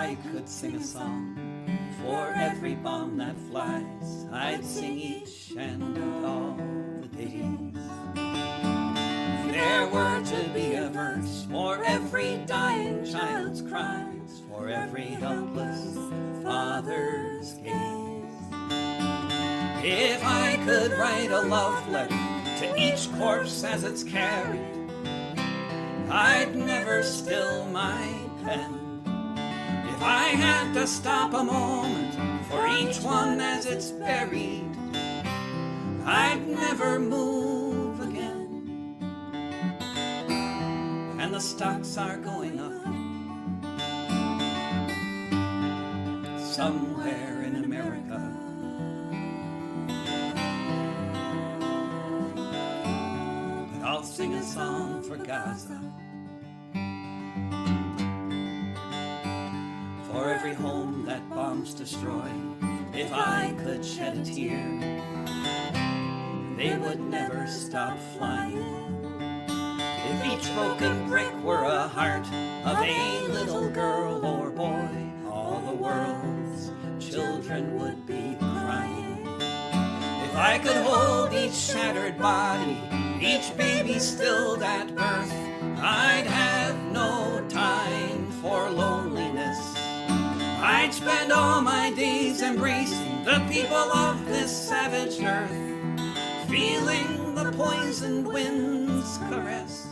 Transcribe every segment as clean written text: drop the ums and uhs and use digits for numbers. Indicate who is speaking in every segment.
Speaker 1: I could sing a song for every bomb that flies, I'd sing each and all the days. If there were to be a verse for every dying child's cries, for every helpless father's gaze. If I could write a love letter to each corpse as it's carried, I'd never still my pen. If I had to stop a moment for each one as it's buried, I'd never move again. And the stocks are going up somewhere in America. But I'll sing a song for Gaza, for every home that bombs destroy. If I could shed a tear, they would never stop flying. If each broken brick were a heart of a little girl or boy, all the world's children would be crying. If I could hold each shattered body, each baby stilled at birth, I'd have no time for loneliness. I'd spend all my days embracing the people of this savage earth, feeling the poisoned wind's caress.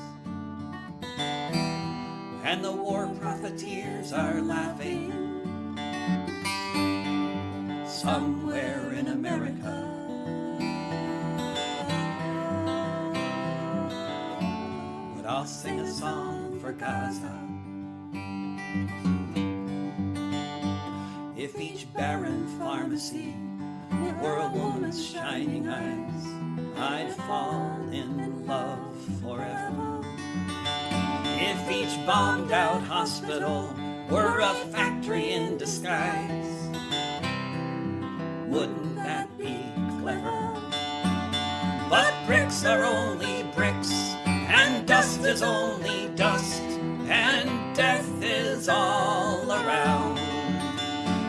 Speaker 1: And the war profiteers are laughing somewhere in America. But I'll sing a song for Gaza. If each barren pharmacy were a woman's shining eyes, I'd fall in love forever. If each bombed out hospital were a factory in disguise, wouldn't that be clever? But bricks are only bricks, and dust is only dust, and death is all around.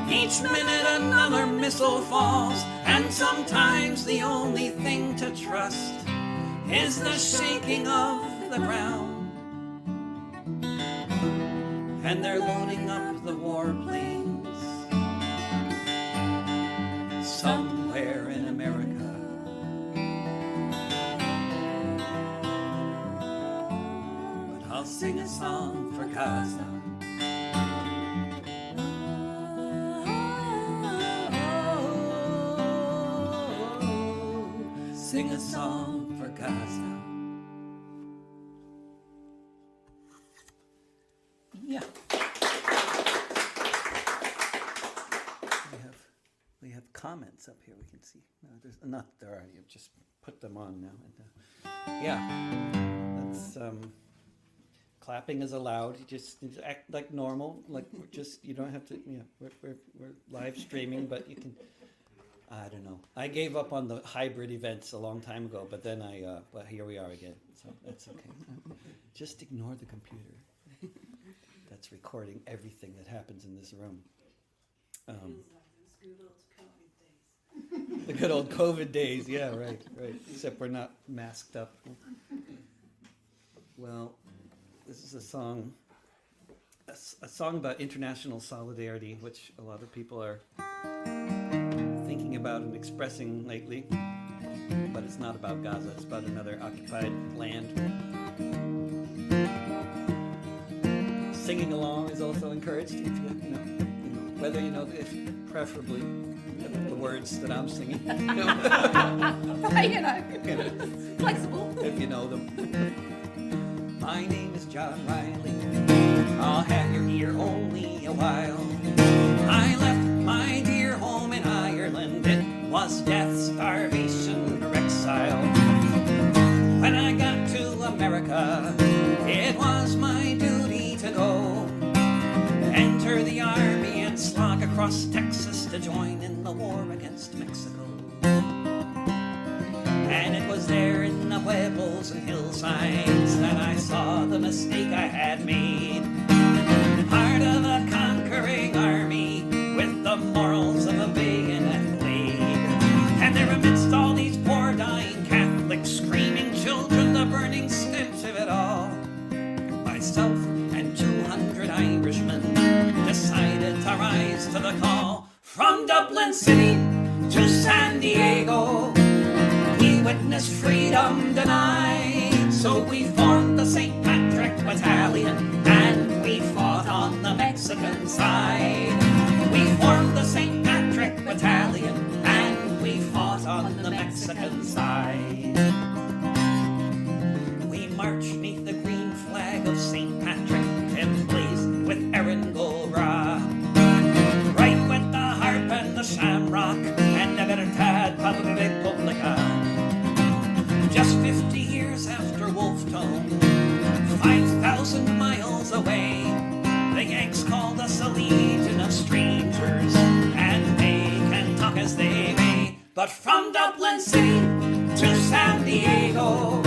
Speaker 1: Each minute another missile falls, and sometimes the only thing to trust is the shaking of the ground. And they're loading up the warplanes somewhere in America. But I'll sing a song for Gaza. Sing a song for Gaza. Yeah. We have comments up here we can see. No, there's not there are. You just put them on now. And, yeah, that's clapping is allowed. You just act like normal. Like we're just you don't have to. Yeah, we're live streaming, but you can. I don't know. I gave up on the hybrid events a long time ago, but then but here we are again. So that's okay. Just ignore the computer. That's recording everything that happens in this room. The good old COVID days. Yeah, right. Except we're not masked up. Well, this is a song about international solidarity, which a lot of people are thinking about and expressing lately. But it's not about Gaza. It's about another occupied land. Singing along is also encouraged, if you know whether you know, if preferably the words that I'm singing.
Speaker 2: Flexible.
Speaker 1: If you know them. My name is John Riley. I'll have your ear only a while. I left my dear home in Ireland. It was death, starvation, or exile. When I got to America, it was my duty to go, enter the army and slog across Texas to join in the war against Mexico. And it was there in the pueblos and hillsides that I saw the mistake I had made. Part of a conquering witnessed freedom denied. So we formed the St. Patrick Battalion, and we fought on the Mexican side. We formed the St. Patrick Battalion, and we fought on the Mexican side. We marched neath the green flag of St. Patrick, emblazoned with Erangel Ra. Right with the harp and the shamrock, and the Libertad Republica. Just 50 years after Wolf Tone, 5,000 miles away, the Yanks called us a legion of strangers, and they can talk as they may. But from Dublin City to San Diego,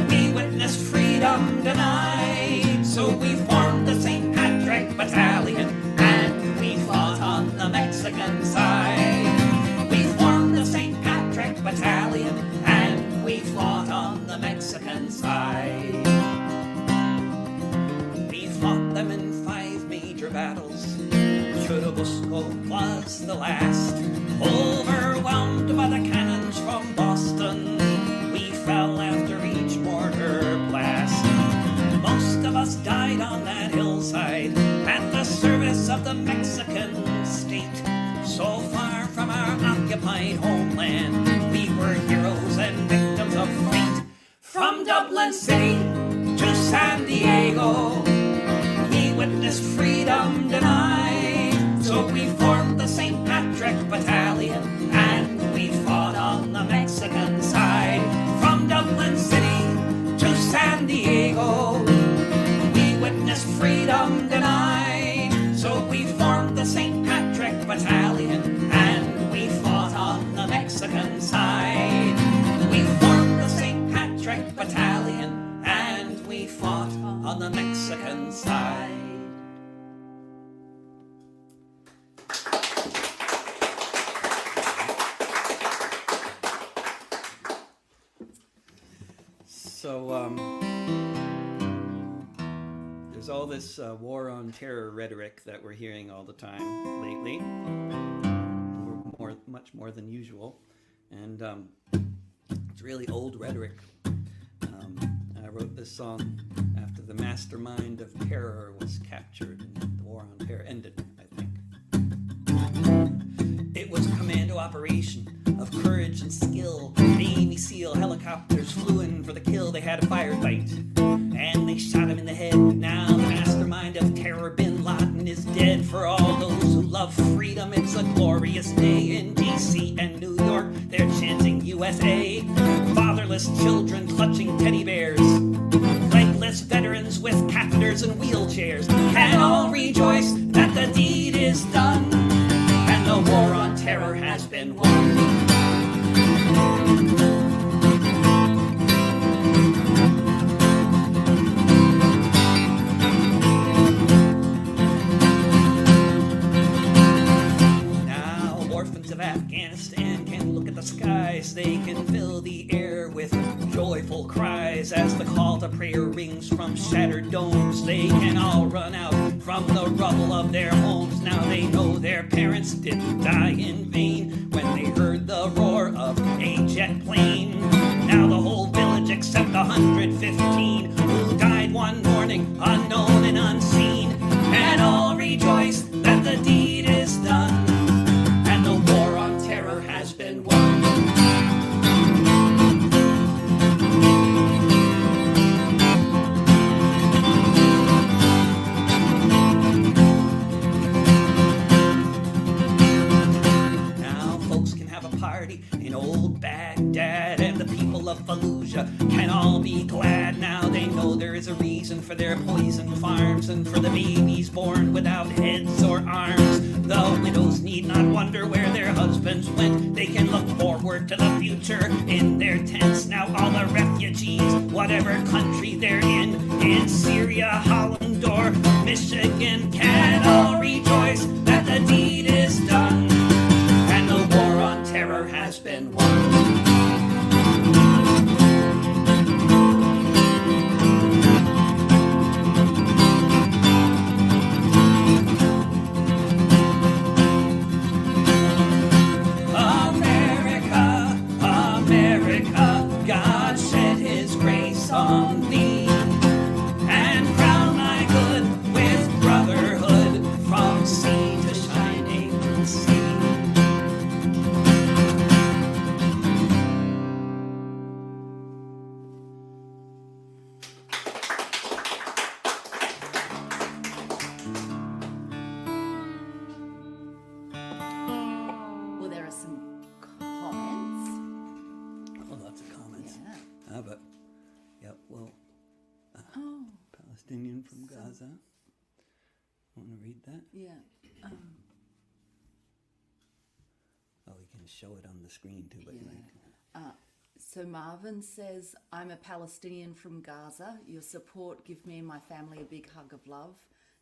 Speaker 1: we witnessed freedom denied. So we formed the St. Patrick Battalion, and we fought on the Mexican side. We formed the St. Patrick Battalion, and we fought on the Mexican side. We fought them in 5 major battles. Churubusco was the last. Overwhelmed by the cannons from Boston, we fell after each mortar blast. Most of us died on that hillside at the service of the Mexican state. So far from our occupied homeland, we were heroes and victims of fate. From Dublin City to San Diego, we witnessed freedom denied. So we formed the St. Patrick Battalion, and we fought on the Mexican side. From Dublin City to San Diego, we witnessed freedom denied. So we formed the St. Patrick Battalion, and we fought on the Mexican side. We formed the St. Patrick Battalion, and we fought on the Mexican side. So, there's all this war on terror rhetoric that we're hearing all the time lately. Much more than usual. And it's really old rhetoric. I wrote this song after the mastermind of terror was captured and the war on terror ended, I think. It was a commando operation of courage and skill. Navy SEAL helicopters flew in for the kill. They had a firefight, and they shot him in the head. Now the mastermind of terror, Bin Laden, is dead. For all those who love freedom, it's a glorious day. In D.C. and New York, they're chanting USA. Fatherless children clutching teddy bears. Legless veterans with catheters and wheelchairs can all rejoice that the deed is done, and the war on terror has been won. Of Afghanistan can look at the skies. They can fill the air with joyful cries as the call to prayer rings from shattered domes. They can all run out from the rubble of their homes. Now they know their parents didn't die in vain when they heard the roar of a jet plane. Now the whole village except 115 who died one morning unknown and unseen, and all rejoice that the deed is done, and the war on terror has been won. Now folks can have a party in old Baghdad, and the people of Fallujah can all be glad. Now they know there is a reason for their poison farms and for the babies born without heads or arms. The widows need not wonder where their husbands went. They can look forward to the future in their tents. Now all the refugees, whatever country they're in Syria, Holland, or Michigan, can all rejoice that the deed is done, and the war on terror has been won. America, God shed his grace on thee, and crown thy good with brotherhood from sea to shining sea.
Speaker 2: Well, there are some comments.
Speaker 1: Oh, lots of comments.
Speaker 2: Yeah.
Speaker 1: But, yeah, well,
Speaker 2: Oh,
Speaker 1: Palestinian from Gaza. Want to read that?
Speaker 2: yeah.
Speaker 1: Oh, we can show it on the screen too, but
Speaker 2: Yeah. So Marvin says, I'm a Palestinian from Gaza. Your support give me and my family a big hug of love.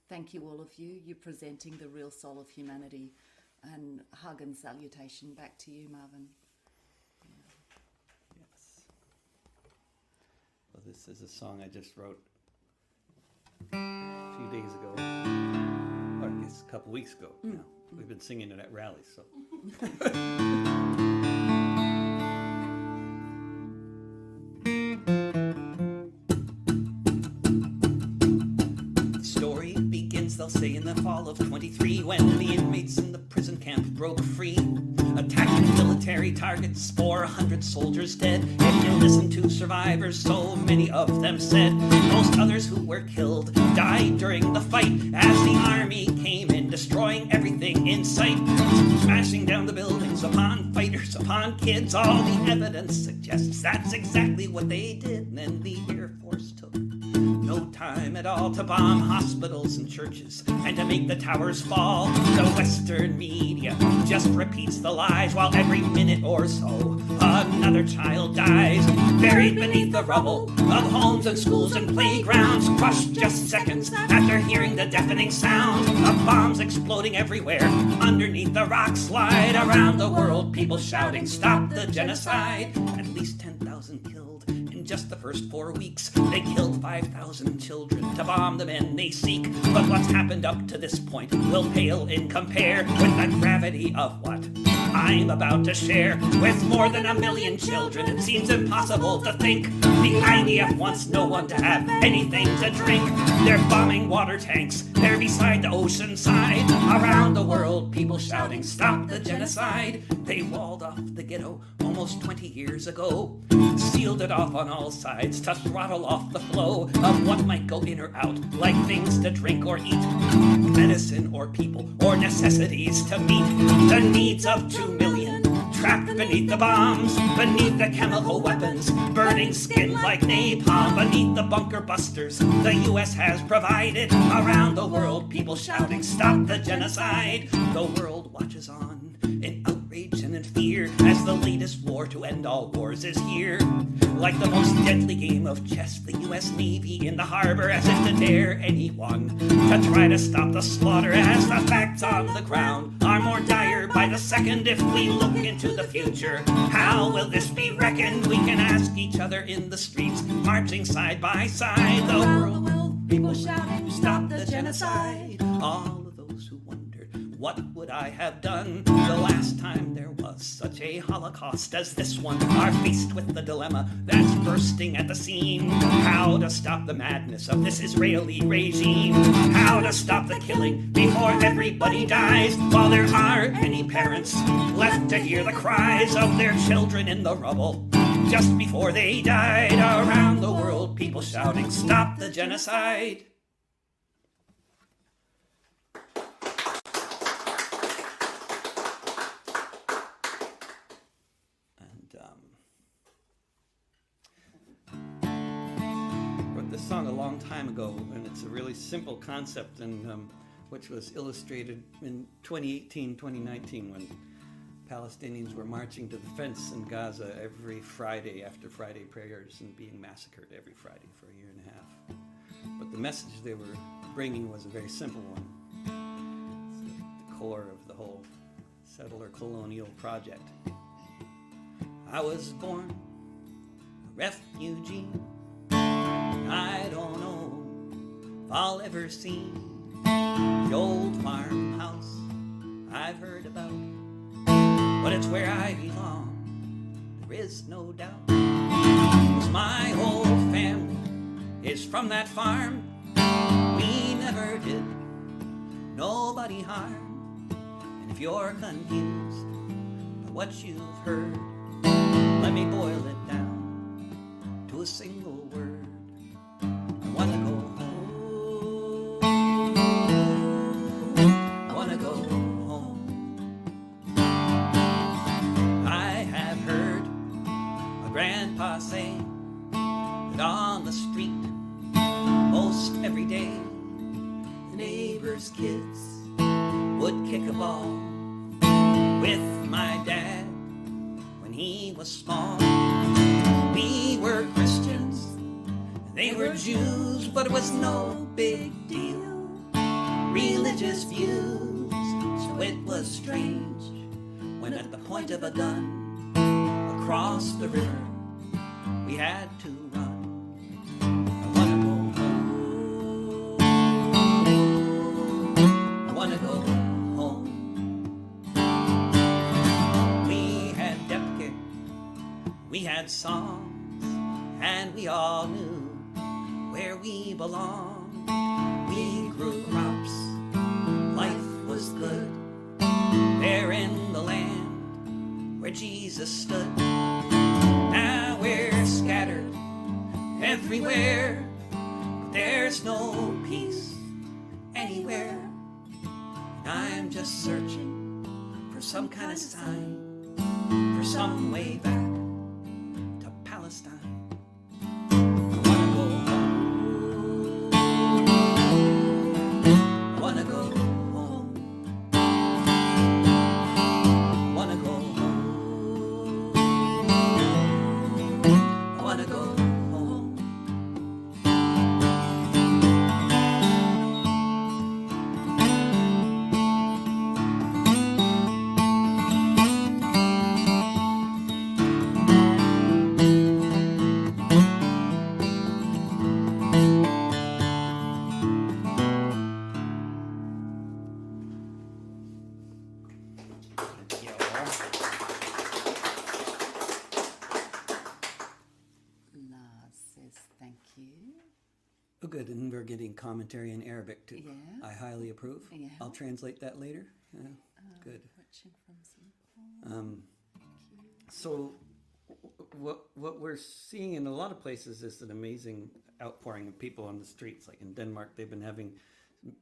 Speaker 2: Thank you, all of you. You're presenting the real soul of humanity. And hug and salutation back to you, Marvin.
Speaker 1: yes. Well, this is a song I just wrote a few days ago, or I guess a couple weeks ago. Now we've been singing it at rallies, so. Story begins, they'll say, in the fall of 23, when the inmates in the prison camp broke free, attacking military targets, 400 soldiers dead. If you listen to survivors, so many of them said most others who were killed died during the fight, as the army came in, destroying everything in sight, smashing down the buildings upon fighters, upon kids. All the evidence suggests that's exactly what they did. And then the Air Force took no time at all to bomb hospitals and churches and to make the towers fall. The Western media just repeats the lies, while every minute or so another child dies, buried beneath the rubble of homes and schools and playgrounds, crushed just seconds after hearing the deafening sound of bombs exploding everywhere underneath the rock slide. Around the world, people shouting, stop the genocide. At least 10,000 killed in just the first 4 weeks. They killed 5,000 children to bomb the men they seek. But what's happened up to this point will pale in compare with the gravity of what I'm about to share. With more than 1 million children, it seems impossible to think the IDF wants no one to have anything to drink. They're bombing water tanks, they're beside the ocean side. Around the world, people shouting, stop the genocide. They walled off the ghetto almost 20 years ago, sealed it off on all sides to throttle off the flow of what might go in or out, like things to drink or eat, medicine or people or necessities to meet the needs of 2 million trapped beneath the bombs, beneath the chemical weapons, burning skin like napalm, beneath the bunker busters the U.S. has provided. Around the world, people shouting, stop the genocide. The world watches on in outrage and in fear as the latest war to end all wars is here. Like the most deadly game of chess, the U.S. Navy in the harbor, as if to dare anyone to try to stop the slaughter, as the facts on the ground are more dire by the second. If we look into the future, how will this be reckoned? We can ask each other in the streets, marching side by side. The world, people shouting, stop the genocide. All of those who wondered, what would I have done the last time there was such a Holocaust as this one, are faced with the dilemma that's bursting at the seam. How to stop the madness of this Israeli regime? How to stop the killing before everybody dies, while there are any parents left to hear the cries of their children in the rubble just before they died? Around the world, people shouting, stop the genocide. Wrote this song a long time ago, and it's a really simple concept, and which was illustrated in 2018, 2019, when Palestinians were marching to the fence in Gaza every Friday after Friday prayers and being massacred every Friday for a year and a half. But the message they were bringing was a very simple one. It's at the core of the whole settler colonial project. I was born a refugee. I don't know if I'll ever see the old farmhouse I've heard about, but it's where I belong, there is no doubt. my whole family is from that farm. We never did nobody harm. And if you're confused by what you've heard, let me boil it down to a single word. I wanna go home. I wanna go home. I have heard my grandpa say that on the street most every day the neighbors' kids would kick a ball with my dad when he was small. We were Christians, they were Jews, but it was no big deal. Religious views, so it was strange when at the point of a gun across the river we had to run. I wanna go home. I wanna go home. We had Depke, we had songs, and we all knew where we belonged. We grew crops, life was good there in the land where Jesus stood. Now we're scattered everywhere, but there's no peace anywhere. And I'm just searching for some kind of sign, for some way back to Palestine. I wanna go home. I wanna go home. I wanna go home. I wanna go home.
Speaker 2: Lars says thank you.
Speaker 1: Oh, good, and we're getting commentary in Arabic too.
Speaker 2: Yeah.
Speaker 1: I highly approve.
Speaker 2: Yeah.
Speaker 1: I'll translate that later. Yeah, good.
Speaker 2: Watching from Singapore.
Speaker 1: So, what we're seeing in a lot of places is an amazing outpouring of people on the streets. Like in Denmark, they've been having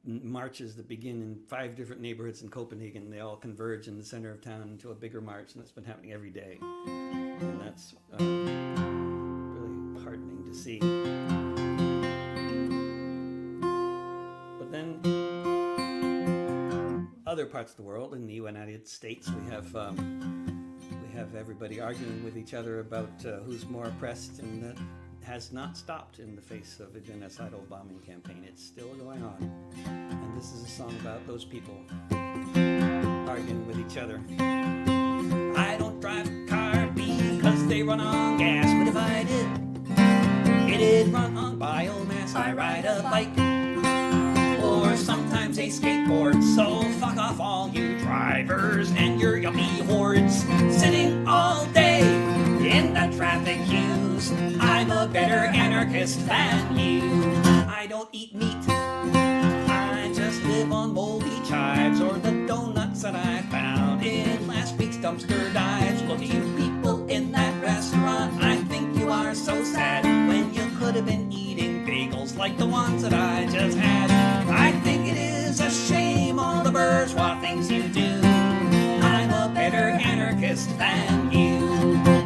Speaker 1: marches that begin in 5 different neighborhoods in Copenhagen. They all converge in the center of town into a bigger march, and it's been happening every day. And that's really heartening to see. But then, other parts of the world, in the United States, we have everybody arguing with each other about who's more oppressed, and that has not stopped in the face of a genocidal bombing campaign. It's still going on. And this is a song about those people arguing with each other. I don't drive a car because they run on gas, but if I did, it'd run on biomass. I ride a bike, or sometimes a skateboard. So fuck off all you drivers and your yuppie hordes, sitting all day in the traffic queues. I'm a better anarchist than you. I don't eat meat, I just live on moldy chives or the donuts that I found in last week's dumpster dives. Look at you people in that restaurant, I think you are so sad when you could have been eating bagels like the ones that I just had. I think it is a shame all the bourgeois things you do. I'm a better anarchist than you.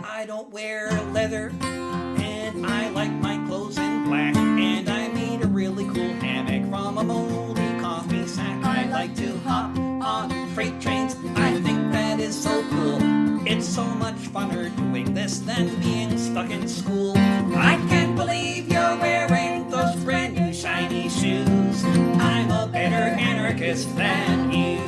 Speaker 1: I don't wear leather, and I like my clothes in black, and I made a really cool hammock from a moldy coffee sack. I like to hop on freight trains, I think that is so cool. It's so much funner doing this than being stuck in school. I can't believe you're wearing those brand new shiny shoes. I'm a better anarchist than you.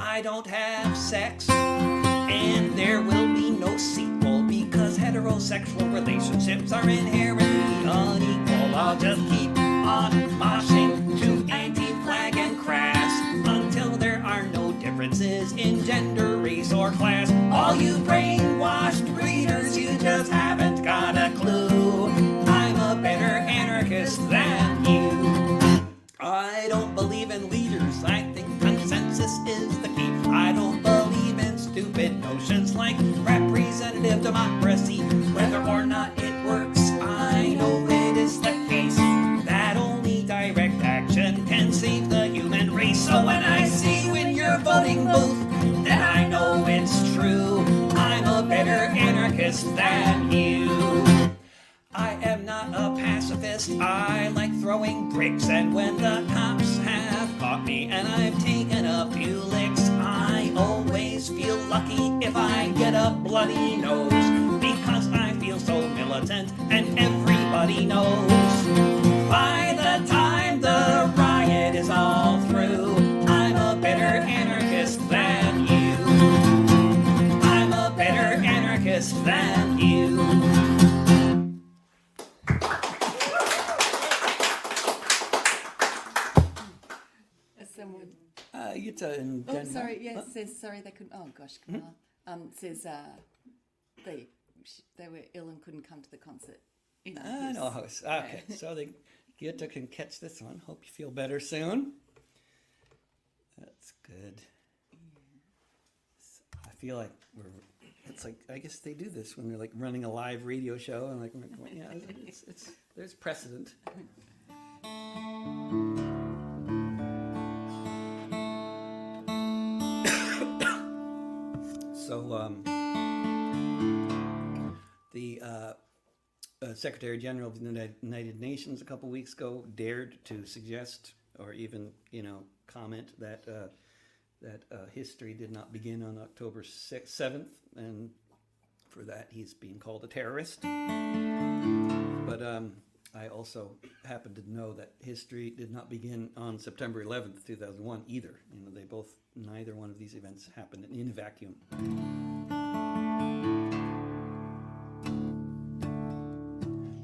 Speaker 1: I don't have sex, and there will be no sequel because heterosexual relationships are inherently unequal. I'll just keep on moshing to anti-flag and crass until there are no differences in gender, race, or class. All you brainwashed breeders, you just haven't got a clue. democracy. Whether or not it works, I know it is the case that only direct action can save the human race. So when I see you in your voting booth, then I know it's true. I'm a better anarchist than you. I am not a pacifist, I like throwing bricks, and when the cops have caught me and I've taken a few licks, I always feel lucky if I get a bloody nose, because I feel so militant and everybody knows. By the time the riot is all through, I'm a better anarchist than you. I'm a better anarchist than you.
Speaker 2: Someone.
Speaker 1: Utah and
Speaker 2: Oh,
Speaker 1: Denmark.
Speaker 2: sorry. Yes, says sorry they couldn't. Oh gosh, Kamala. Says they were ill and couldn't come to the concert.
Speaker 1: No, okay. So Utah can catch this one. Hope you feel better soon. That's good. I feel like it's like, I guess they do this when they're like running a live radio show and like, yeah, it's there's precedent. So the Secretary General of the United Nations a couple weeks ago dared to suggest, or even comment that history did not begin on October 7th, and for that he's being called a terrorist. But I also happen to know that history did not begin on September 11th, 2001 either. Neither one of these events happened in a vacuum.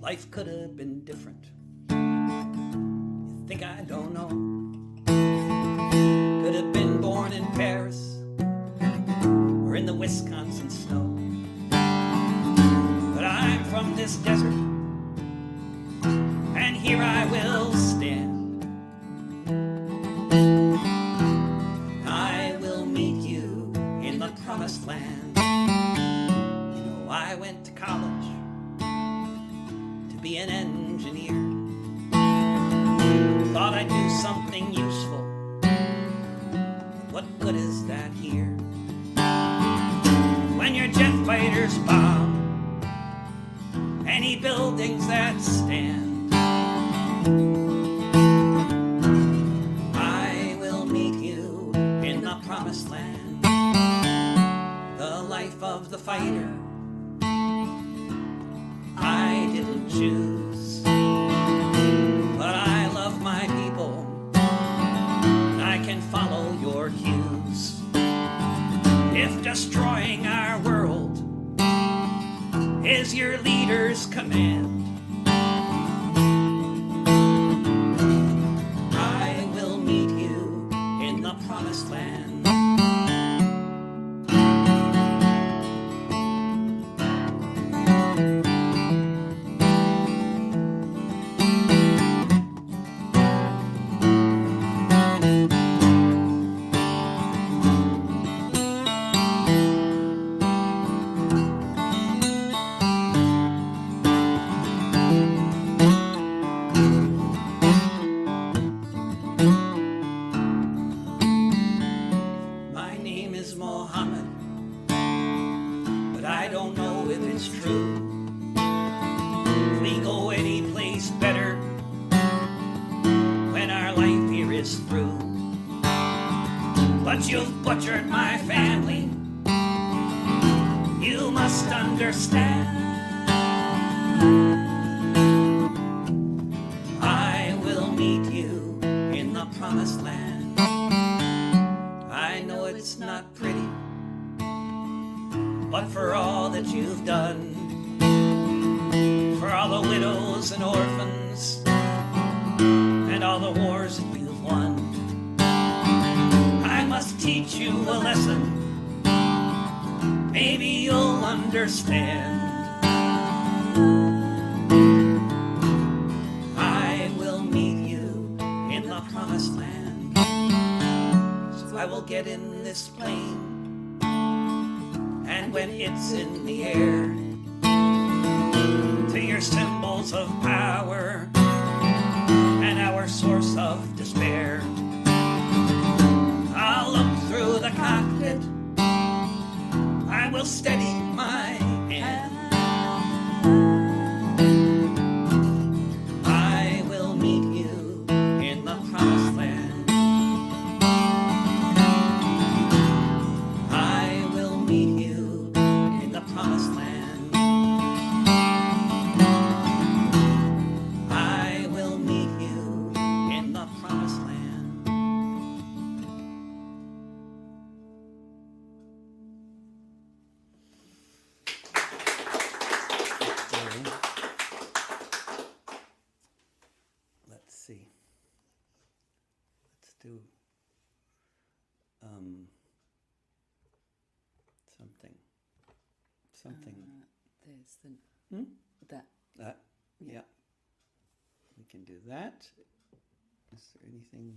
Speaker 1: Life could have been different. You think I don't know? Could have been born in Paris or in the Wisconsin snow. But I'm from this desert, and here I will stand. I will meet you in the promised land. I went to college to be an engineer. Thought I'd do something useful. What good is that here? When your jet fighters bomb any buildings that stand, I will meet you in the promised land. The life of the fighter I didn't choose, but I love my people, and I can follow your cues. If destroying our world is your leader's command, I will meet you in the promised land. My name is Mohammed, but I don't know if it's true. If we go any place better when our life here is through. But you've butchered my family, you must understand. I will meet you in the promised land. I know it's not pretty, but for all that you've done, for all the widows and orphans, and all the wars that you've won, I must teach you a lesson. Maybe you'll understand. I will meet you in the promised land. So I will get in this plane, and when it's in the air, walls of power and our source of despair. I'll look through the cockpit, I will steady my hand. I will meet you in the promised land. I will meet you in the promised land. I will meet you in the promised land. Let's see. Let's do something.
Speaker 2: There's the that.
Speaker 1: Yeah. We can do that. Is there anything?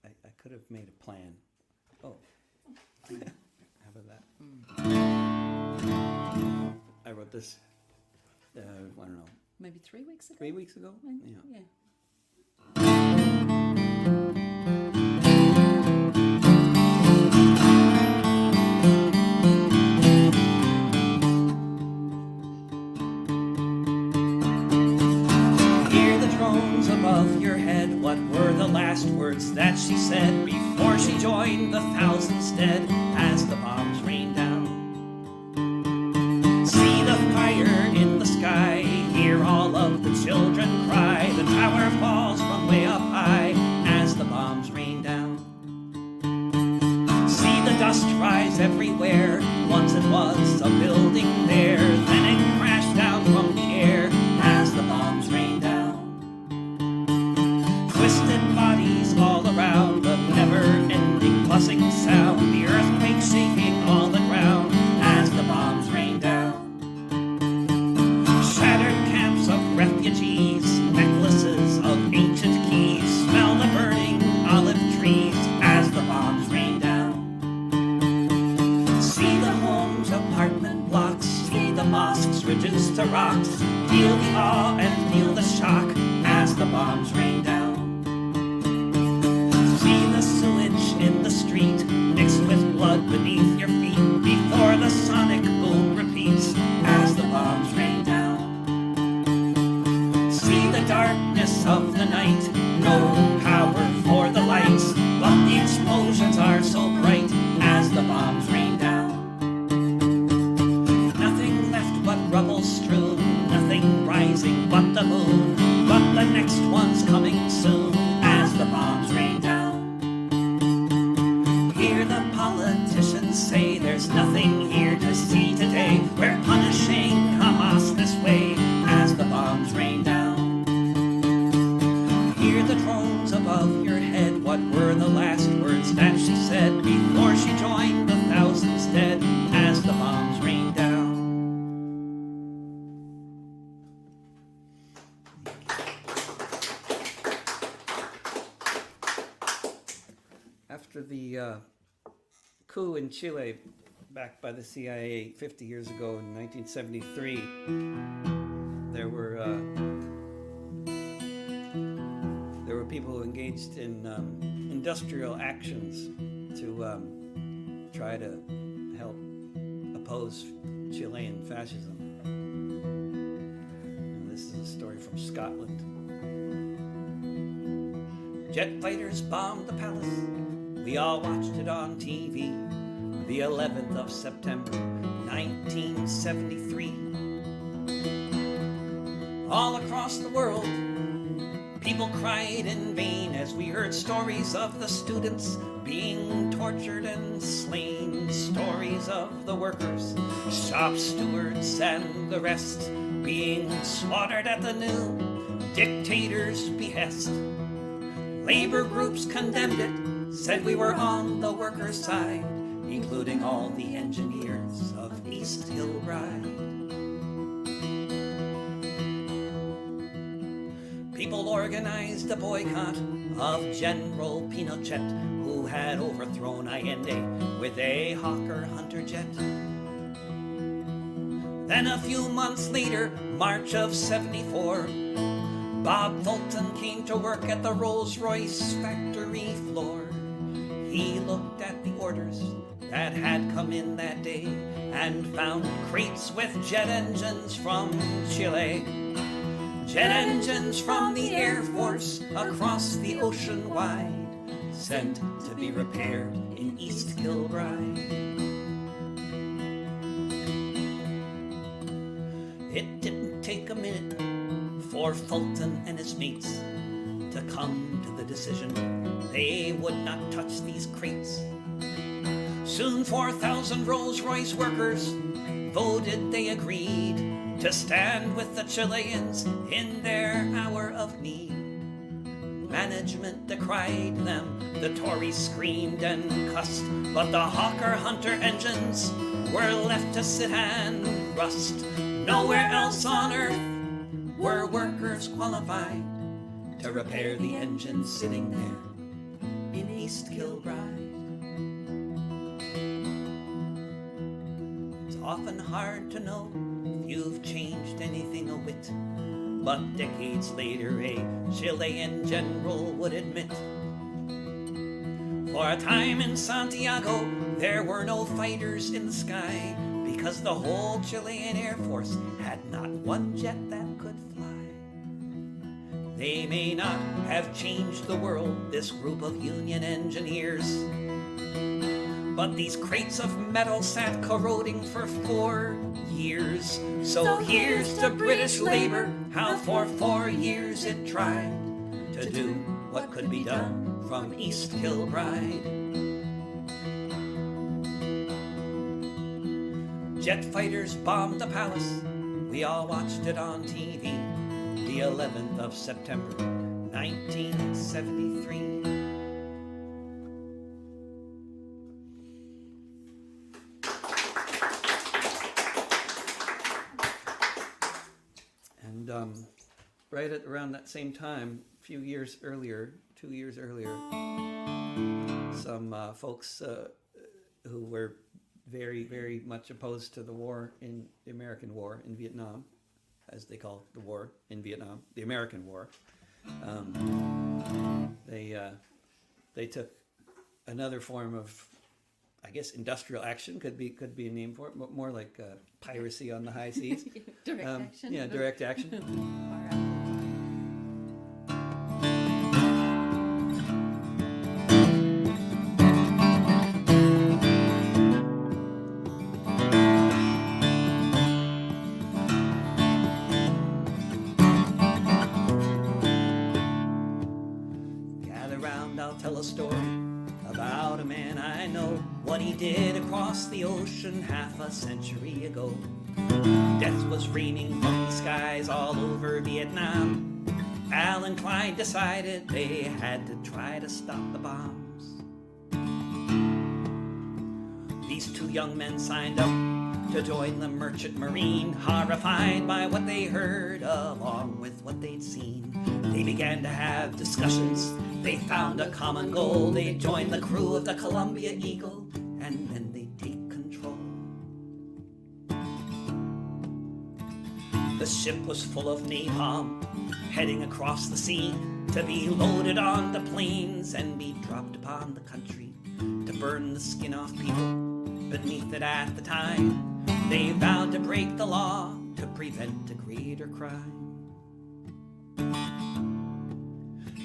Speaker 1: I could have made a plan. Oh, how about that? I wrote this. I don't know.
Speaker 2: Maybe 3 weeks ago.
Speaker 1: 3 weeks ago.
Speaker 2: Maybe, yeah.
Speaker 1: Hear the drones above your head. What were the last words that she said before she joined the thousands dead as the bombs rained down? See the fire in the sky, hear all of the children cry. The tower falls from way up high as the bombs rain down. See the dust rise everywhere, once it was a building there, then it crashed down from the air as the bombs rain down. Twisted bodies all around, a never-ending buzzing sound, the earthquake shaking all the ground as the bombs rain down. Shattered camps of refugees, necklaces of ancient keys, smell the burning olive trees as the bombs rain down. See the homes, apartment blocks, see the mosques reduced to rocks, feel the awe and feel the shock as the bombs rain down. See the sewage in the street, mixed with blood beneath your feet, before the sonic boom repeats as the bombs rain down. See the darkness of the night, no power for the lights, but the explosions are so bright as the bombs rain down. Nothing left but rubble strewn, nothing rising but the moon, but the next one's coming soon as the bombs rain down. Hear the politicians say there's nothing here to see today, we're punishing Hamas this way as the bombs rain down. Hear the drones above your head, what were the last words that she said before she joined the thousands dead as the bombs rain down. After the coup in Chile, backed by the CIA 50 years ago in 1973, there were people who engaged in industrial actions to try to help oppose Chilean fascism. And this is a story from Scotland. Jet fighters bombed the palace. We all watched it on TV. The 11th of September, 1973. All across the world, people cried in vain as we heard stories of the students being tortured and slain, stories of the workers, shop stewards and the rest being slaughtered at the new dictator's behest. Labor groups condemned it, said we were on the workers' side, including all the engineers of East Kilbride. People organized a boycott of General Pinochet, who had overthrown Allende with a Hawker Hunter jet. Then a few months later, March of 74, Bob Fulton came to work at the Rolls-Royce factory floor. He looked at the orders that had come in that day and found crates with jet engines from Chile. Jet engines from the Air Force across the ocean wide, sent to be repaired in East Kilbride. It didn't take a minute for Fulton and his mates to come to the decision they would not touch these crates. Soon 4,000 Rolls-Royce workers voted they agreed to stand with the Chileans in their hour of need. Management decried them, the Tories screamed and cussed, but the Hawker Hunter engines were left to sit and rust. Nowhere else on earth were workers qualified to repair the engines sitting there in East Kilbride. It's often hard to know if you've changed anything a whit, but decades later a Chilean general would admit, for a time in Santiago there were no fighters in the sky, because the whole Chilean Air Force had not one jet that could fly. They may not have changed the world, this group of union engineers, but these crates of metal sat corroding for 4 years. So here's to British Labour, how for 4 years it tried to do what could be done from East Kilbride. Jet fighters bombed the palace, we all watched it on TV, the 11th of September, 1973. And right at around that same time, a few years earlier, 2 years earlier, some folks who were very, very much opposed to the war in the American war in Vietnam, as they call the war in Vietnam, the American war. They took another form of, I guess, industrial action could be a name for it, but more like piracy on the high seas.
Speaker 2: Direct action.
Speaker 1: Yeah, direct action. Tell a story about a man I know, what he did across the ocean half a century ago. Death was raining from the skies all over Vietnam. Al and Clyde decided they had to try to stop the bombs. These two young men signed up to join the merchant marine, horrified by what they heard along with what they'd seen. They began to have discussions. They found a common goal. They joined the crew of the Columbia Eagle, and then they take control. The ship was full of napalm, heading across the sea to be loaded onto planes and be dropped upon the country to burn the skin off people beneath it at the time. They vowed to break the law to prevent a greater crime.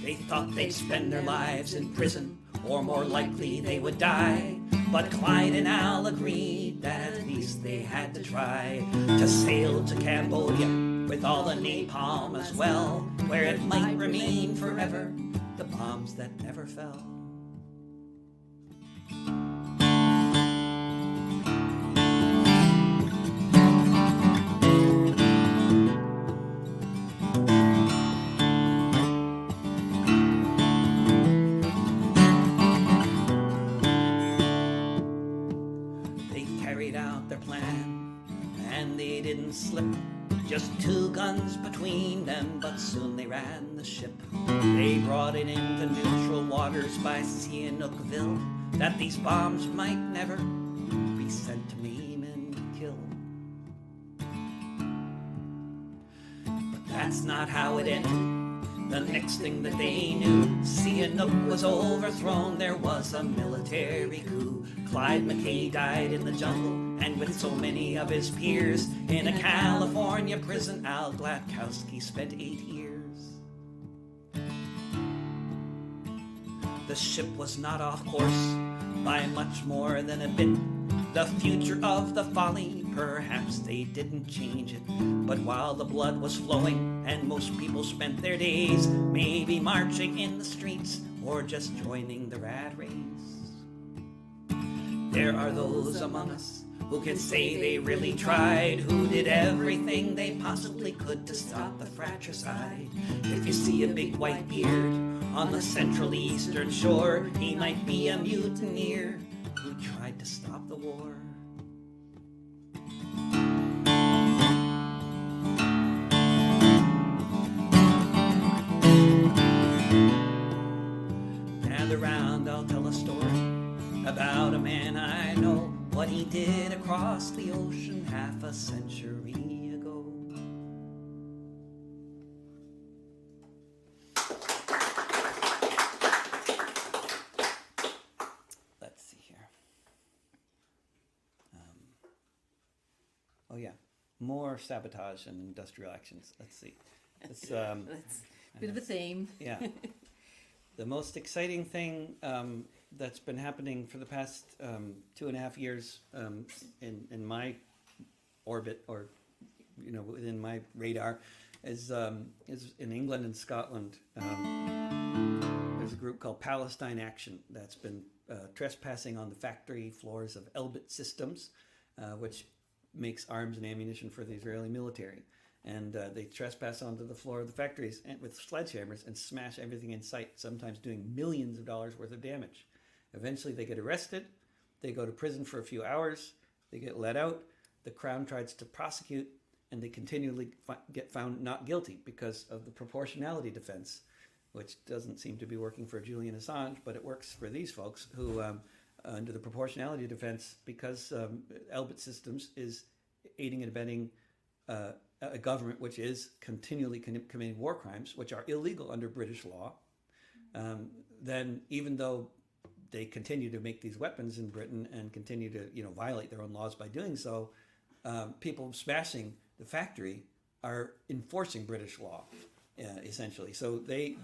Speaker 1: They thought they'd spend their lives in prison, or more likely they would die. But Clyde and Al agreed that at least they had to try to sail to Cambodia with all the napalm as well, where it might remain forever, the bombs that never fell. Slip, just 2 guns between them, but soon they ran the ship. They brought it into neutral waters by Sihanoukville, that these bombs might never be sent to maim and kill. that's not how it ended. The next thing that they knew, Sihanouk was overthrown. There was a military coup. Clyde McKay died in the jungle, and with so many of his peers, in a California prison, Al Gladkowski spent 8 years. The ship was not off course by much more than a bit. The future of the Folly, perhaps they didn't change it. But while the blood was flowing and most people spent their days maybe marching in the streets or just joining the rat race, there are those among us who can say they really tried, who did everything they possibly could to stop the fratricide. If you see a big white beard on the Central Eastern shore, he might be a mutineer who tried to stop the war. Gather round, I'll tell a story about a man I know, what he did across the ocean half a century ago. Let's see here. Oh yeah, more sabotage and industrial actions. Let's see. It's,
Speaker 2: That's a bit of a theme.
Speaker 1: yeah. The most exciting thing that's been happening for the past 2.5 years in my orbit, or within my radar, is in England and Scotland. There's a group called Palestine Action that's been trespassing on the factory floors of Elbit Systems, which makes arms and ammunition for the Israeli military. And they trespass onto the floor of the factories with sledgehammers and smash everything in sight, sometimes doing millions of dollars worth of damage. Eventually they get arrested, they go to prison for a few hours, they get let out, the Crown tries to prosecute, and they continually get found not guilty because of the proportionality defense, which doesn't seem to be working for Julian Assange, but it works for these folks who, under the proportionality defense, because Elbit Systems is aiding and abetting a government which is continually committing war crimes, which are illegal under British law, then even though they continue to make these weapons in Britain and continue to violate their own laws by doing so, people smashing the factory are enforcing British law, essentially. So they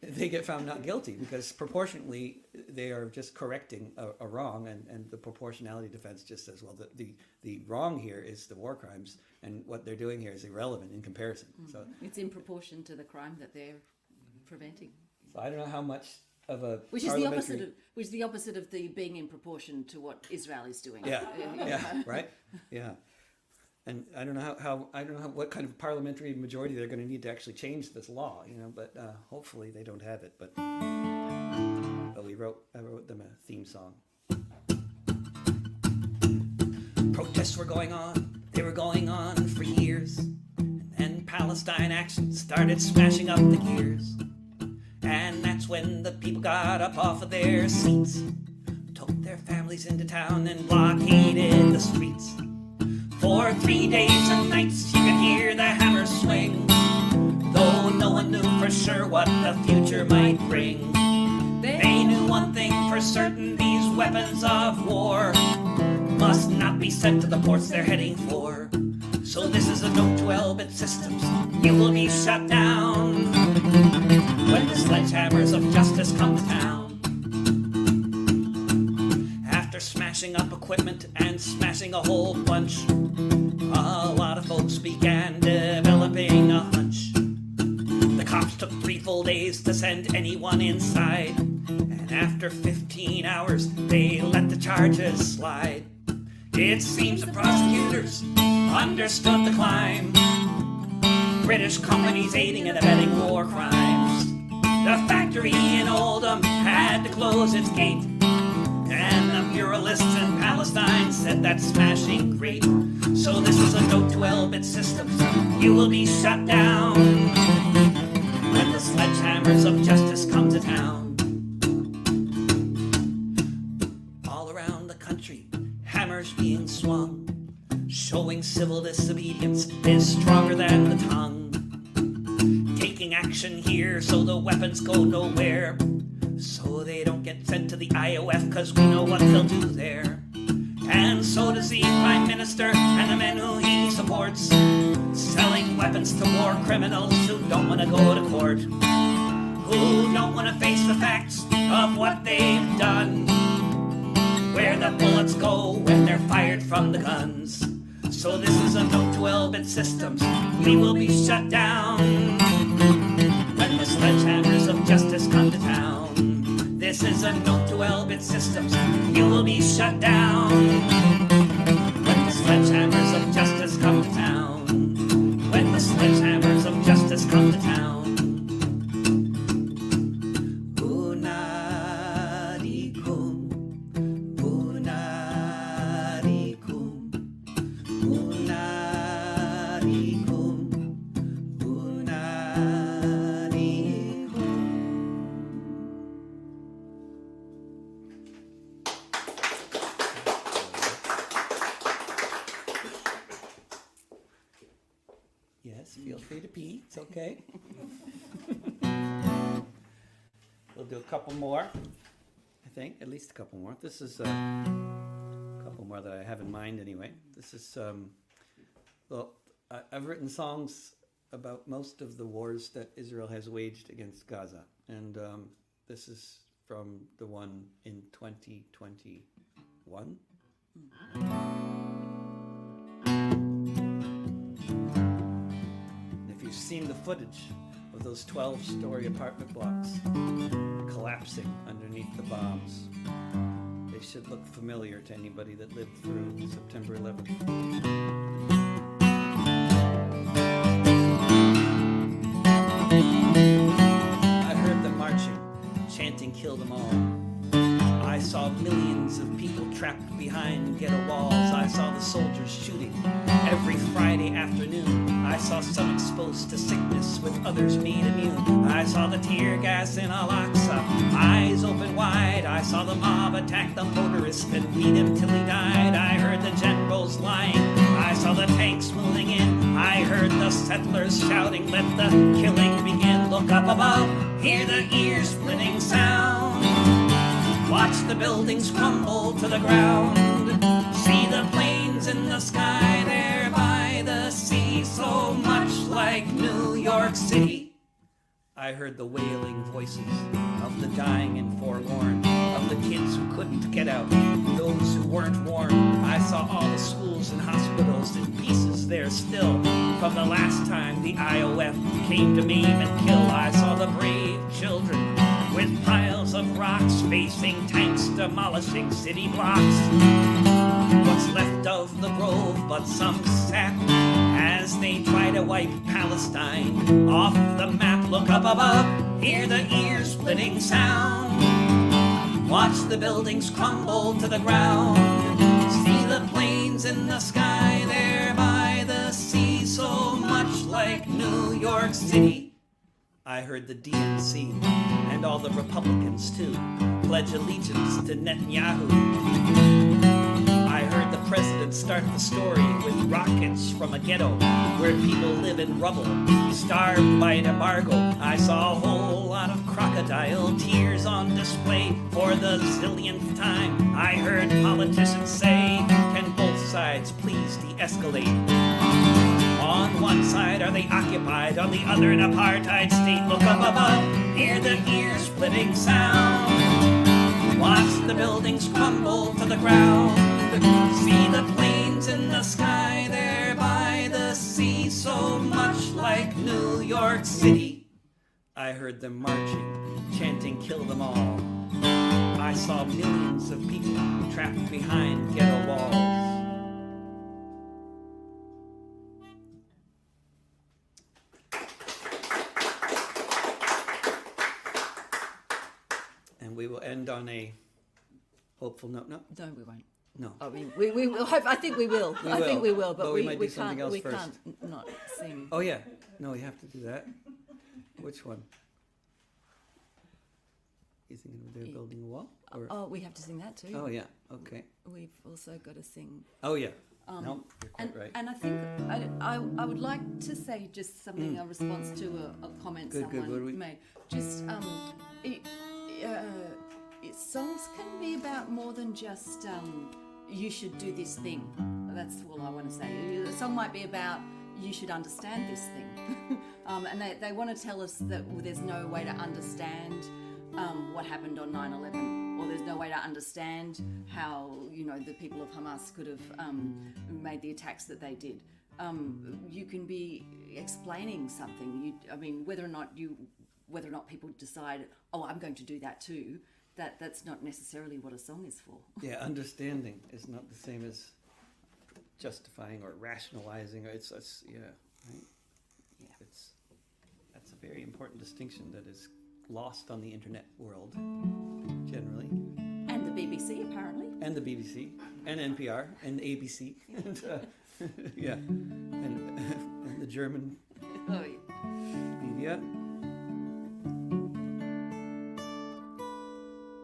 Speaker 1: get found not guilty because proportionately they are just correcting a wrong, and the proportionality defense just says, well, the wrong here is the war crimes, and what they're doing here is irrelevant in comparison. So
Speaker 2: It's in proportion to the crime that they're preventing.
Speaker 1: So I don't know how much of a
Speaker 2: Which is the opposite of the being in proportion to what Israel is doing.
Speaker 1: Yeah, right? Yeah. And I don't know what kind of parliamentary majority they're going to need to actually change this law, but hopefully they don't have it. But I wrote them a theme song. Protests were going on, they were going on for years. And then Palestine Action started smashing up the gears. And that's when the people got up off of their seats, took their families into town and blockaded the streets. For 3 days and nights you could hear the hammers swing, though no one knew for sure what the future might bring. They knew one thing for certain: these weapons of war must not be sent to the ports they're heading for. So this is a note to Elbit Systems: you will be shut down when the sledgehammers of justice come to town. After smashing up equipment and smashing a whole bunch, a lot of folks began developing a hunch. The cops took 3 full days to send anyone inside, and after 15 hours they let the charges slide. It seems the prosecutors understood the climb: British companies aiding and abetting war crimes. The factory in Oldham had to close its gate, and the muralists in Palestine said that's smashing great. So this is a note to Elbit Systems: you will be shut down when the sledgehammers of justice come to town. All around the country, hammers being swung, showing civil disobedience is stronger than the tongue. action here, so the weapons go nowhere. So they don't get sent to the IOF, cause we know what they'll do there. And so does the Prime Minister and the men who he supports, selling weapons to war criminals who don't want to go to court, who don't want to face the facts of what they've done, where the bullets go when they're fired from the guns. So this is a note to 12-bit systems. We will be shut down when the sledgehammers of justice come to town. This is a note to 12-bit systems. You will be shut down when the sledgehammers of justice come to town. When the sledgehammers of justice come to town. Unarikum, unarikum, unarikum, unarikum. Yes, feel free to pee. It's okay. We'll do a couple more, I think, at least a couple more. This is a couple more that I have in mind anyway. This is, well, I've written songs about most of the wars that Israel has waged against Gaza. And this is from the one in 2021. If you've seen the footage of those 12-story apartment blocks collapsing underneath the bombs, they should look familiar to anybody that lived through September 11th. I heard them marching, chanting, "Kill them all." I saw millions of people trapped behind ghetto walls. I saw the soldiers shooting every Friday afternoon. I saw some exposed to sickness with others made immune. I saw the tear gas in Al-Aqsa, eyes open wide. I saw the mob attack the motorist and beat him till he died. I heard the generals lying. I saw the tanks moving in. I heard the settlers shouting, "Let the killing begin." Look up above, hear the ear-splitting sound. Watch the buildings crumble to the ground. See the planes in the sky there by the sea, so much like New York City. I heard the wailing voices of the dying and forlorn, of the kids who couldn't get out, those who weren't warm. I saw all the schools and hospitals in pieces there still, from the last time the IOF came to maim and kill. I saw the brave children with piles of rocks facing tanks demolishing city blocks. What's left of the grove but some sap as they try to wipe Palestine off the map. Look up above, hear the ear-splitting sound. Watch the buildings crumble to the ground. See the planes in the sky there by the sea, so much like New York City. I heard the DNC and all the Republicans too pledge allegiance to Netanyahu. I heard the president start the story with rockets from a ghetto where people live in rubble, starved by an embargo. I saw a whole lot of crocodile tears on display for the zillionth time. I heard politicians say, "Can both sides please de-escalate? On one side are they occupied, on the other an apartheid state." Look up above, hear the ear-splitting sound. Watch the buildings crumble to the ground. See the planes in the sky there by the sea, so much like New York City. I heard them marching, chanting, "Kill them all." I saw millions of people trapped behind ghetto walls. And we will end on a hopeful note. No,
Speaker 2: No, we won't.
Speaker 1: no.
Speaker 2: I mean, we will hope. I think we will. I think we will, but
Speaker 1: we
Speaker 2: we
Speaker 1: might do something
Speaker 2: can't.
Speaker 1: else
Speaker 2: We
Speaker 1: first.
Speaker 2: can't not sing.
Speaker 1: Oh yeah, no, we have to do that. Which one? You thinking of they're building a wall? Or?
Speaker 2: Oh, we have to sing that too.
Speaker 1: Oh yeah, okay.
Speaker 2: We've also got to sing.
Speaker 1: Oh yeah, No, you're quite right.
Speaker 2: And I think I would like to say just something in response to a comment
Speaker 1: Good,
Speaker 2: someone
Speaker 1: what do we-
Speaker 2: made. Just songs can be about more than just you should do this thing. That's all I want to say. A song might be about you should understand this thing, and they want to tell us that there's no way to understand what happened on 9/11, or there's no way to understand how the people of Hamas could have made the attacks that they did. You can be explaining something. Whether or not people decide, oh, I'm going to do that too. That's not necessarily what a song is for.
Speaker 1: Yeah, understanding is not the same as justifying or rationalizing. Right?
Speaker 2: Yeah.
Speaker 1: That's a very important distinction that is lost on the internet world generally.
Speaker 2: And the BBC apparently.
Speaker 1: And the BBC and NPR and ABC and yeah, and the German
Speaker 2: Oh, yeah.
Speaker 1: media.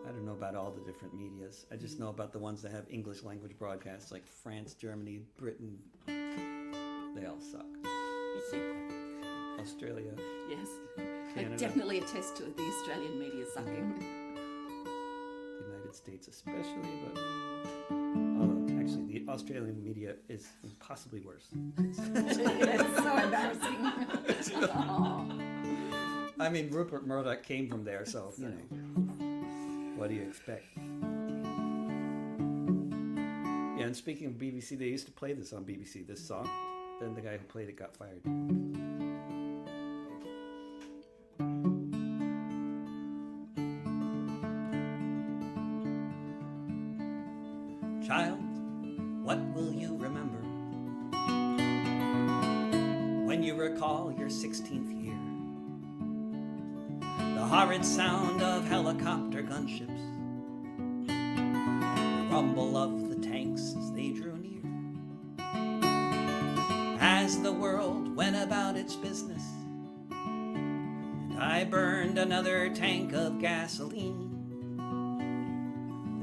Speaker 1: I don't know about all the different medias. I just know about the ones that have English language broadcasts, like France, Germany, Britain. They all suck. Australia.
Speaker 2: Yes.
Speaker 1: Canada.
Speaker 2: I definitely attest to the Australian media sucking.
Speaker 1: The United States especially, but actually the Australian media is possibly worse.
Speaker 2: It's so embarrassing. Oh.
Speaker 1: I mean, Rupert Murdoch came from there, so you know, what do you expect? Yeah, and speaking of BBC, they used to play this on BBC, this song. Then the guy who played it got fired. Child, what will you remember when you recall your 16th year? The horrid sound of helicopter gunships, the rumble of the tanks as they drew near. As the world went about its business, and I burned another tank of gasoline.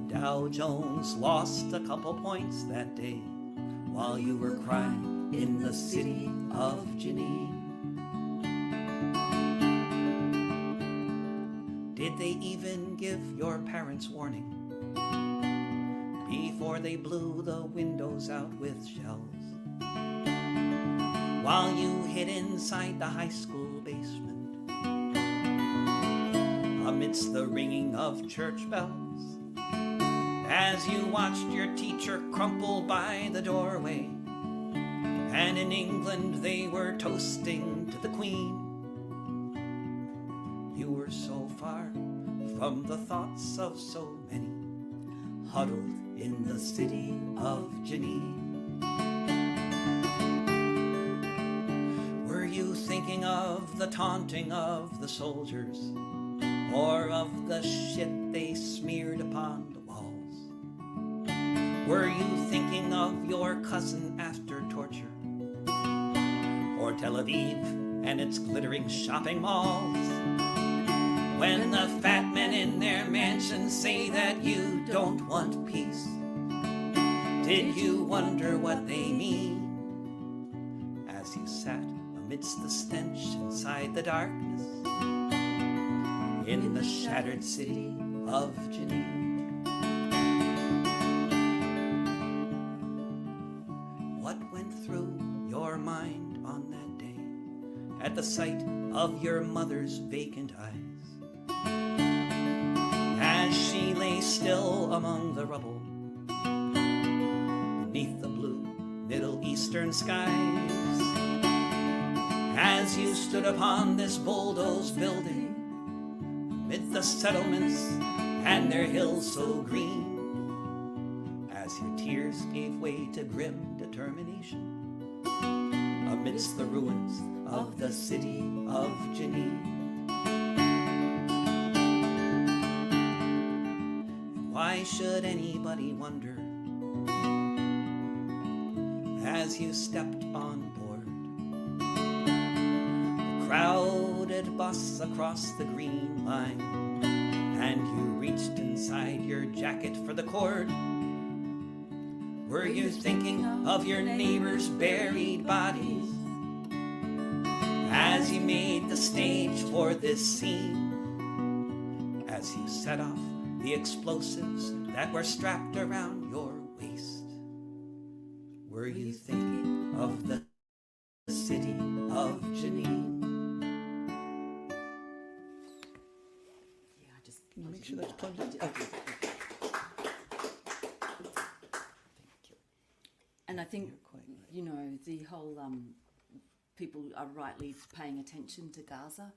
Speaker 1: Dow Jones lost a couple points that day while you were crying in the city of Janine. Did they even give your parents warning before they blew the windows out with shells? While you hid inside the high school basement amidst the ringing of church bells, as you watched your teacher crumple by the doorway, and in England they were toasting to the Queen. You were so far from the thoughts of so many, huddled in the city of Janine. Were you thinking of the taunting of the soldiers, or of the shit they smeared upon the walls? Were you thinking of your cousin after torture, or Tel Aviv and its glittering shopping malls? When the fat men in their mansions say that you don't want peace, did you wonder what they mean? As you sat amidst the stench inside the darkness in the shattered city of Janine. What went through your mind on that day at the sight of your mother's vacant eyes, as she lay still among the rubble beneath the blue Middle Eastern skies, as you stood upon this bulldozed building amid the settlements and their hills so green, as your tears gave way to grim determination amidst the ruins of the city of Janine. And why should anybody wonder, as you stepped on board the crowded bus across the green line, and you reached inside your jacket for the cord, Were you thinking of your neighbor's buried bodies as you made the stage for this scene? As you set off the explosives that were strapped around your waist? Were you thinking of the city of Janine?
Speaker 2: Yeah, I just
Speaker 1: Can you make sure that's plugged in?
Speaker 2: Okay. And I think, you know, the whole people are rightly paying attention to Gaza,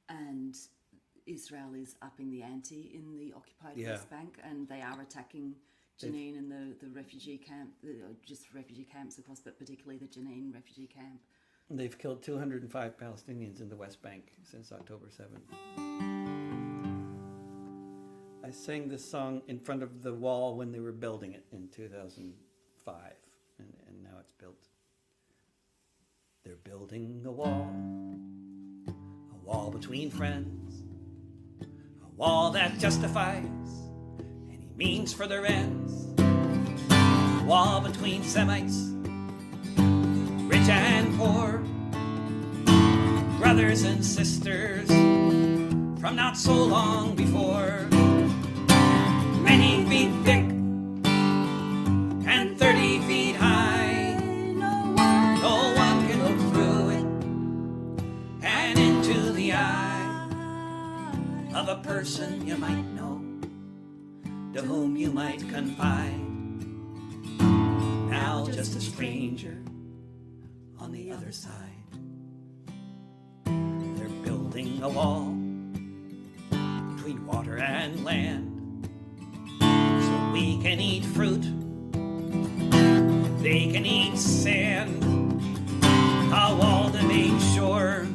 Speaker 2: and Israel is upping the ante in the occupied West Bank, and they are attacking Jenin and the refugee camp, just refugee camps across, but particularly the Jenin refugee camp.
Speaker 1: They've killed 205 Palestinians in the West Bank since October 7th. I sang this song in front of the wall when they were building it in 2005, and now it's built. They're building a wall between friends, a wall that justifies any means for their ends, a wall between Semites, rich and poor, brothers and sisters from not so long before, many feet thick and 30 feet high. No one can look through it and into the eye of a person you might know, to whom you might confide. Now just a stranger on the other side. They're building a wall between water and land, so we can eat fruit, they can eat sand. A wall to make sure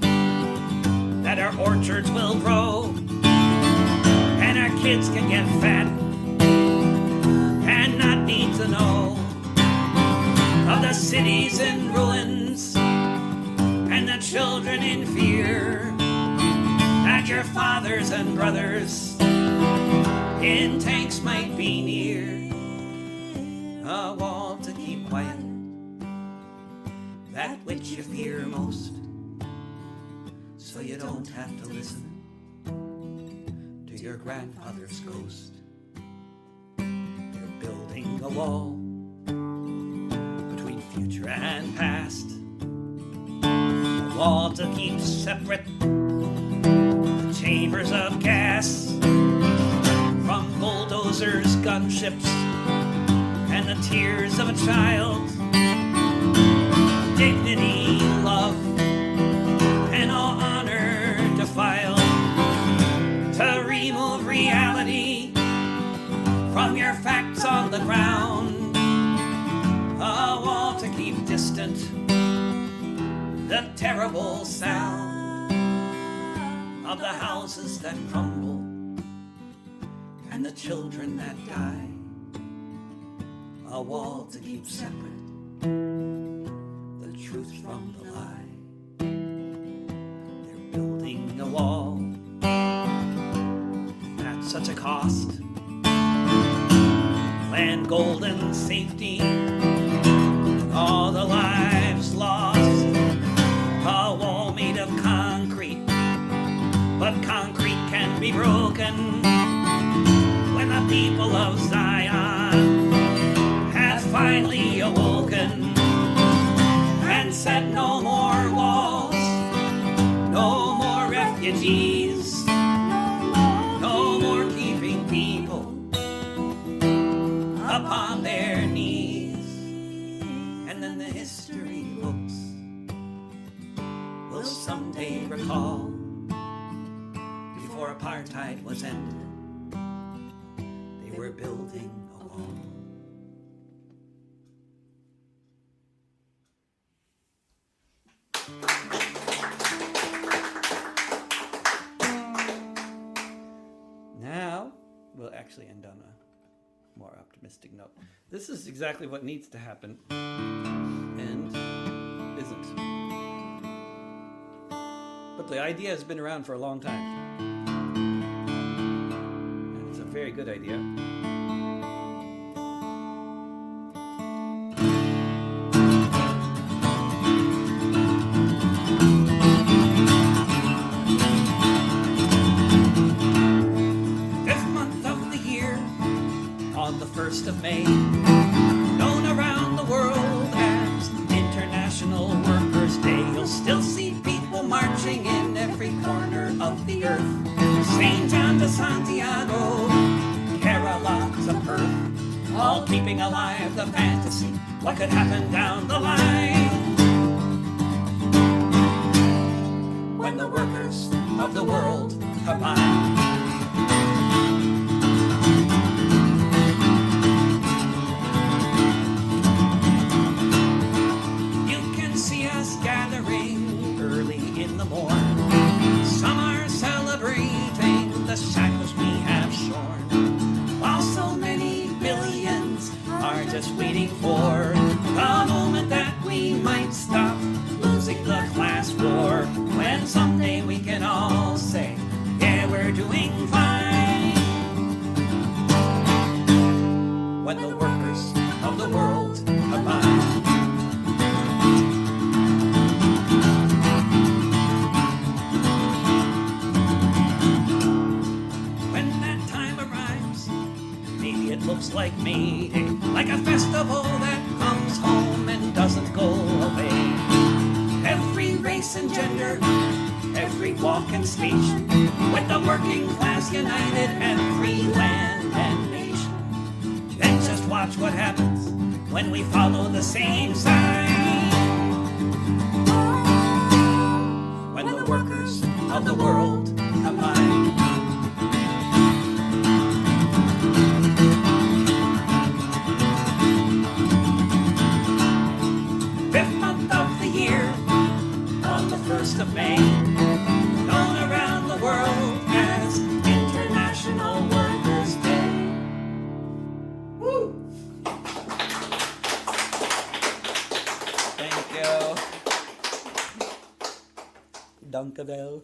Speaker 1: that our orchards will grow and our kids can get fat and not need to know of the cities in ruins and the children in fear, that your fathers and brothers in tanks might be near. A wall to keep quiet that which you fear most, so you don't have to listen to your grandfather's ghost. You're building a wall between future and past, a wall to keep separate the chambers of gas from bulldozers, gunships, and the tears of a child. Dignity, love, and all honor defiled, to remove reality from your facts on the ground. A wall to keep distant the terrible sound of the houses that crumble and the children that die. A wall to keep separate the truth from the lie. They're building a wall at such a cost. Land, gold, and safety, all the lives lost. A wall made of concrete, but concrete can be broken when the people of Zion have finally awoken and said no more walls, no more refugees, no more keeping people upon their knees. And then the history books will someday recall, before apartheid was ended, they were building a wall. Now, we'll actually end on a more optimistic note. This is exactly what needs to happen, and isn't. But the idea has been around for a long time, and it's a very good idea. of the earth. St. John to Santiago, Kerala to Perth, all keeping alive the fantasy, what could happen down the line. When the workers of the world combine. You can see us gathering early in the morn. Some are celebrating the shackles we have shorn, while so many billions are just waiting for the moment that we might stop losing the class war, when someday we can all say, yeah, we're doing fine. When the workers of the world combine. When that time arrives, maybe it looks like May Day, like a festival that comes home and doesn't go away. Every race and gender, every walk and speech, with the working class united and free land and nation. Then just watch what happens when we follow the same sign. When the workers of the world combine. Fifth month of the year, on the 1st of May, known around the world as International Workers' Day. Woo! Thank you. Dank u wel.